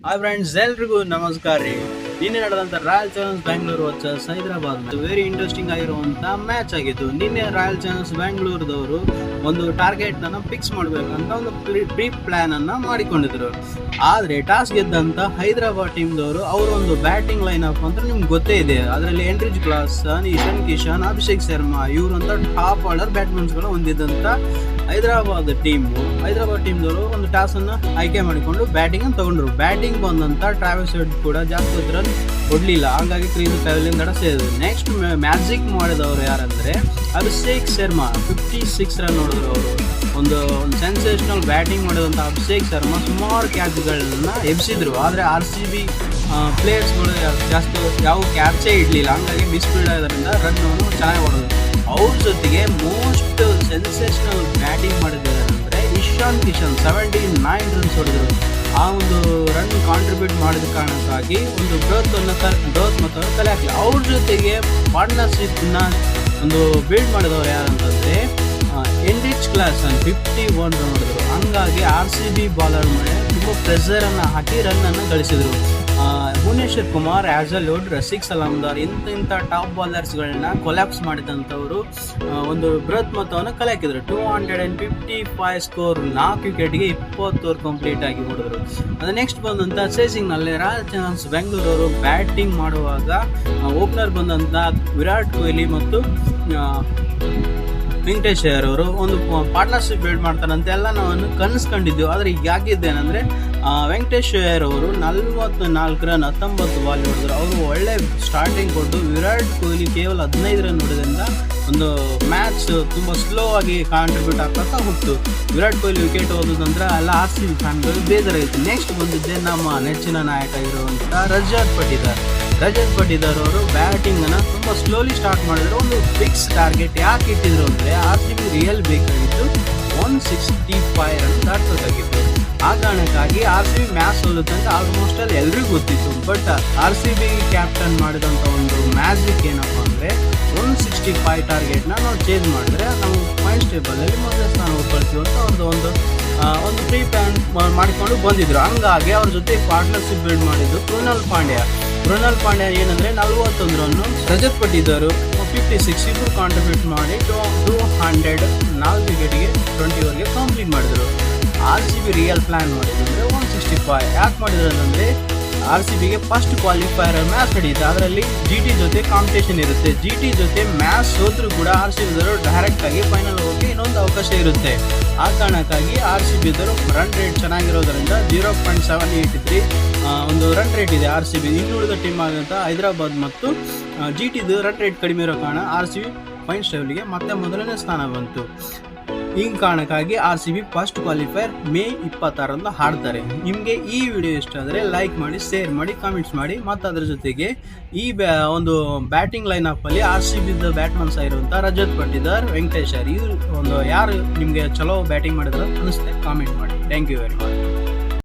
Hi friends, ಎಲ್ರಿಗೂ ನಮಸ್ಕಾರ ರೀ. ನಿನ್ನೆ ನಡೆದಂತ Royal Challengers Bangalore versus Hyderabad very interesting ಆಗಿರುವಂತ ಮ್ಯಾಚ್ ಆಗಿತ್ತು. ನಿನ್ನೆ ರಾಯಲ್ ಚಾಲೆಂಜರ್ಸ್ ಬ್ಯಾಂಗ್ಳೂರ್ದವರು ಒಂದು ಟಾರ್ಗೆಟ್ ಅನ್ನ ಫಿಕ್ಸ್ ಮಾಡ್ಬೇಕಂತ ಒಂದು ಪ್ರೀ ಪ್ಲಾನ್ ಅನ್ನ ಮಾಡಿಕೊಂಡಿದ್ರು. ಆದ್ರೆ ಟಾಸ್ ಗೆದ್ದಂತ ಹೈದರಾಬಾದ್ ಟೀಮ್ದವರು ಅವರು ಒಂದು ಬ್ಯಾಟಿಂಗ್ ಲೈನ್ ಅಪ್ ಅಂತ ನಿಮ್ಗೆ ಗೊತ್ತೇ ಇದೆ. ಅದರಲ್ಲಿ ಎಂಟ್ರಿಜ್ ಕ್ಲಾಸನ್, ಇಶಾನ್ ಕಿಶನ್, ಅಭಿಷೇಕ್ ಶರ್ಮಾ ಇವರಂತ ಟಾಪ್ ಆರ್ಡರ್ ಬ್ಯಾಟ್ಮನ್ಸ್ ಗಳು ಹೊಂದಿದ್ದಂತ ಹೈದರಾಬಾದ್ ಟೀಮ್ದವರು ಒಂದು ಟಾಸ್ ಅನ್ನ ಆಯ್ಕೆ ಮಾಡಿಕೊಂಡು ಬ್ಯಾಟಿಂಗ್ ಅನ್ನು ತಗೊಂಡ್ರು. ಬ್ಯಾಟಿಂಗ್ ಬಂದಂತ ಟ್ರಾವಿಸ್ ಹೆಡ್ ಕೂಡ ಜಾಸ್ತಿ ರನ್ ಕೊಡ್ಲಿಲ್ಲ, ಹಾಗಾಗಿ ಕ್ರೀಸ್ ಪೆವಿಲಿಯನ್ ಸೇರಿದ್ರು. ನೆಕ್ಸ್ಟ್ ಮ್ಯಾಜಿಕ್ ಮಾಡಿದವರು ಯಾರಂದ್ರೆ ಅಭಿಷೇಕ್ ಶರ್ಮಾ 56 ರನ್ ಹೊಡೆದ್ರು. ಅವರು ಒಂದು ಸೆನ್ಸೇಷನಲ್ ಬ್ಯಾಟಿಂಗ್ ಮಾಡಿದಂತ ಅಭಿಷೇಕ್ ಶರ್ಮಾ ಸುಮಾರು ಕ್ಯಾಚ್ಗಳನ್ನ ಎಬ್ಸಿದ್ರು. ಆದ್ರೆ RCB ಪ್ಲೇಯರ್ಸ್ಗಳು ಜಾಸ್ತಿ ಯಾವ ಕ್ಯಾಚೇ ಇಡ್ಲಿಲ್ಲ, ಹಂಗಾಗಿ ಮಿಸ್ಫೀಲ್ಡ್ ಆಗೋದ್ರಿಂದ ರನ್ ಚೆನ್ನಾಗಿ ಹೊಡೆದ್ರು. ಅವ್ರ ಜೊತೆಗೆ ಮೋಸ್ಟ್ ಸೆನ್ಸೇಷನಲ್ ಬ್ಯಾಟಿಂಗ್ ಮಾಡಿದ್ದಾರೆ ಅಂದರೆ ಇಶಾನ್ ಕಿಶನ್ 79 ರನ್ಸ್ ಹೊಡೆದ್ರು. ಆ ಒಂದು ರನ್ ಕಾಂಟ್ರಿಬ್ಯೂಟ್ ಮಾಡಿದ ಕಾರಣಕ್ಕಾಗಿ ಒಂದು ಗ್ರೋತ್ ಮತ್ತು ಕಲೆ ಹಾಕಲಿ. ಅವ್ರ ಜೊತೆಗೆ ಪಾರ್ಟ್ನರ್ಶಿಪ್ನ ಒಂದು ಬಿಲ್ಡ್ ಮಾಡಿದವರು ಯಾರಂತಂದರೆ ಎಂಟ್ರಿಜ್ ಕ್ಲಾಸನ್ 51 ರನ್ ಹೊಡೆದ್ರು. ಹಂಗಾಗಿ RCB ಬಾಲರ್ ಮೇಲೆ ತುಂಬ ಪ್ರೆಷರನ್ನು ಹಾಕಿ ರನ್ನನ್ನು ಗಳಿಸಿದರು. ಭುವನೇಶ್ವರ್ ಕುಮಾರ್, ಆ್ಯಜಲ್ ವುಡ್, ರಸಿಕ್ ಸಲಾಮ್ದಾರ್ ಇಂಥ ಟಾಪ್ ಬಾಲರ್ಸ್ಗಳನ್ನ ಕೊಲ್ಯಾಪ್ಸ್ ಮಾಡಿದಂಥವರು ಒಂದು ಬೃಹತ್ ಮೊತ್ತವನ್ನು ಕಲೆ ಹಾಕಿದ್ರು. 255 ಸ್ಕೋರ್, 4 ವಿಕೆಟ್ಗೆ 20 ಓವರ್ ಕಂಪ್ಲೀಟ್ ಆಗಿ ಹೊಡೆದ್ರು. ಅದು ನೆಕ್ಸ್ಟ್ ಬಂದಂಥ ಚೇಸಿಂಗ್ನಲ್ಲಿ ರಾಯಲ್ ಚಾಲೆಂಜರ್ಸ್ ಬೆಂಗಳೂರು ಬ್ಯಾಟಿಂಗ್ ಮಾಡುವಾಗ ಓಪನರ್ ಬಂದಂಥ ವಿರಾಟ್ ಕೊಹ್ಲಿ ಮತ್ತು ವೆಂಕಟೇಶ್ ಅಯ್ಯರ್ ಅವರು ಒಂದು ಪಾರ್ಟ್ನರ್ಶಿಪ್ ಬಿಲ್ಡ್ ಮಾಡ್ತಾರಂತೆ ಎಲ್ಲ ನಾವು ಕನಸ್ಕೊಂಡಿದ್ದೆವು. ಆದರೆ ಈಗ ಆಗಿದ್ದೇನೆಂದರೆ ವೆಂಕಟೇಶ್ ಅಯ್ಯರ್ ಅವರು 44 ರನ್ 19 ಬಾಲ್ ಹೊಡೆದ್ರು. ಅವರು ಒಳ್ಳೆ ಸ್ಟಾರ್ಟಿಂಗ್ ಕೊಟ್ಟು ವಿರಾಟ್ ಕೊಹ್ಲಿ ಕೇವಲ 15 ರನ್ ಹೊಡೆದ್ರಿಂದ ಒಂದು ಮ್ಯಾಚ್ ತುಂಬ ಸ್ಲೋ ಆಗಿ ಕಾಂಟ್ರಿಬ್ಯೂಟ್ ಆಗ್ತಾ ಹೋಗ್ತು. ವಿರಾಟ್ ಕೊಹ್ಲಿ ವಿಕೆಟ್ ಹೋಗೋದಂದ್ರೆ ಎಲ್ಲ RCB ಫ್ಯಾನ್ಗಳು ಬೇಜಾರಾಯಿತು. ನೆಕ್ಸ್ಟ್ ಬಂದಿದ್ದೆ ನಮ್ಮ ನೆಚ್ಚಿನ ನಾಯಕ ಇರುವಂಥ ರಜತ್ ಪಟಿದಾರ್ ಅವರು ಬ್ಯಾಟಿಂಗನ್ನು ತುಂಬ ಸ್ಲೋಲಿ ಸ್ಟಾರ್ಟ್ ಮಾಡಿದ್ರು. ಒಂದು ಫಿಕ್ಸ್ ಟಾರ್ಗೆಟ್ ಯಾಕೆ ಇಟ್ಟಿದ್ರು ಅಂದರೆ RCB ರಿಯಲ್ ಬೇಕಾಗಿತ್ತು 165 ರನ್ ದಾಟಬೇಕಾಗಿತ್ತು. ಆ ಕಾರಣಕ್ಕಾಗಿ RCB ಮ್ಯಾಚ್ ಸೋಲುತ್ತೆ ಅಂತ ಆಲ್ಮೋಸ್ಟ್ ಅಲ್ಲಿ ಎಲ್ರಿಗೂ ಗೊತ್ತಿತ್ತು. ಬಟ್ RCB ಕ್ಯಾಪ್ಟನ್ ಮಾಡಿದಂಥ ಒಂದು ಮ್ಯಾಜಿಕ್ ಏನಪ್ಪ ಅಂದರೆ 165 ಟಾರ್ಗೆಟ್ನ ನಾವು ಚೇಂಜ್ ಮಾಡಿದ್ರೆ ನಾವು ಪಾಯಿಂಟ್ಸ್ ಟೇಬಲಲ್ಲಿ ಮೊದಲ ಸ್ಥಾನ ಉಳ್ಕೊಳ್ತೀವಿ ಅಂತ ಒಂದು ಪ್ರೀ ಪ್ಲಾನ್ ಮಾಡಿಕೊಂಡು ಬಂದಿದ್ರು. ಹಂಗಾಗಿ ಅವ್ರ ಜೊತೆ ಪಾರ್ಟ್ನರ್ಶಿಪ್ ಬಿಲ್ಡ್ ಮಾಡಿದ್ದು ಕೃಣಾಲ್ ಪಾಂಡ್ಯ ಏನಂದರೆ 41 ರನ್ನು, ರಜತ್ ಪಟಿದಾರ್ 56 ಇಬ್ಬರು ಕಾಂಟ್ರಿಬ್ಯೂಟ್ ಮಾಡಿ 200 4 ವಿಕೆಟ್ಗೆ 20 ಓವರ್ಗೆ ಕಂಪ್ಲೀಟ್ ಮಾಡಿದರು. RCB ರಿಯಲ್ ಪ್ಲಾನ್ ಮಾಡಿದ್ರು ಅಂದರೆ 165 ಯಾಕೆ ಮಾಡಿದ್ರು ಅಂದರೆ RCBಗೆ ಫಸ್ಟ್ ಕ್ವಾಲಿಫೈಯರ್ ಮ್ಯಾಚ್ ನಡೆಯುತ್ತೆ. ಅದರಲ್ಲಿ GT ಜೊತೆ ಕಾಂಪಿಟೇಷನ್ ಇರುತ್ತೆ. GT ಜೊತೆ ಮ್ಯಾಚ್ ಸೋತ್ರೂ ಕೂಡ RCBದವರು ಡೈರೆಕ್ಟಾಗಿ ಫೈನಲ್ ಹೋಗಿ ಇನ್ನೊಂದು ಅವಕಾಶ ಇರುತ್ತೆ. ಆ ಕಾರಣಕ್ಕಾಗಿ RCBದವರು ರನ್ ರೇಟ್ ಚೆನ್ನಾಗಿರೋದರಿಂದ 0.783 ಒಂದು ರನ್ ರೇಟ್ ಇದೆ RCB. ಇನ್ನುಳಿದ ಟೀಮ್ ಆದಂಥ ಹೈದರಾಬಾದ್ ಮತ್ತು GTದು ರನ್ ರೇಟ್ ಕಡಿಮೆ ಇರೋ ಕಾರಣ RCB ಪಾಯಿಂಟ್ಸ್ ಟೇಬಲ್ಗೆ ಮತ್ತೆ ಮೊದಲನೇ ಸ್ಥಾನ ಬಂತು. ಈ ಕಾರಣಕ್ಕಾಗಿ RCB ಫಸ್ಟ್ ಕ್ವಾಲಿಫೈಯರ್ ಮೇ 26ರಂದು ಹಾಡ್ತಾರೆ. ನಿಮಗೆ ಈ ವಿಡಿಯೋ ಇಷ್ಟ ಆದರೆ ಲೈಕ್ ಮಾಡಿ, ಶೇರ್ ಮಾಡಿ, ಕಾಮೆಂಟ್ಸ್ ಮಾಡಿ. ಮತ್ತು ಅದರ ಜೊತೆಗೆ ಈ ಒಂದು ಬ್ಯಾಟಿಂಗ್ ಲೈನ್ ಅಪ್ಪಲ್ಲಿ RCBದ ಬ್ಯಾಟ್ಮನ್ಸ್ ಆಗಿರುವಂಥ ರಜತ್ ಪಟಿದಾರ್, ವೆಂಕಟೇಶ್ ಅಯ್ಯರ್ ಇವರು ಒಂದು ಯಾರು ನಿಮಗೆ ಚಲೋ ಬ್ಯಾಟಿಂಗ್ ಮಾಡಿದ್ರೆ ಅನ್ನಿಸುತ್ತೆ ಕಾಮೆಂಟ್ ಮಾಡಿ. Thank you very much.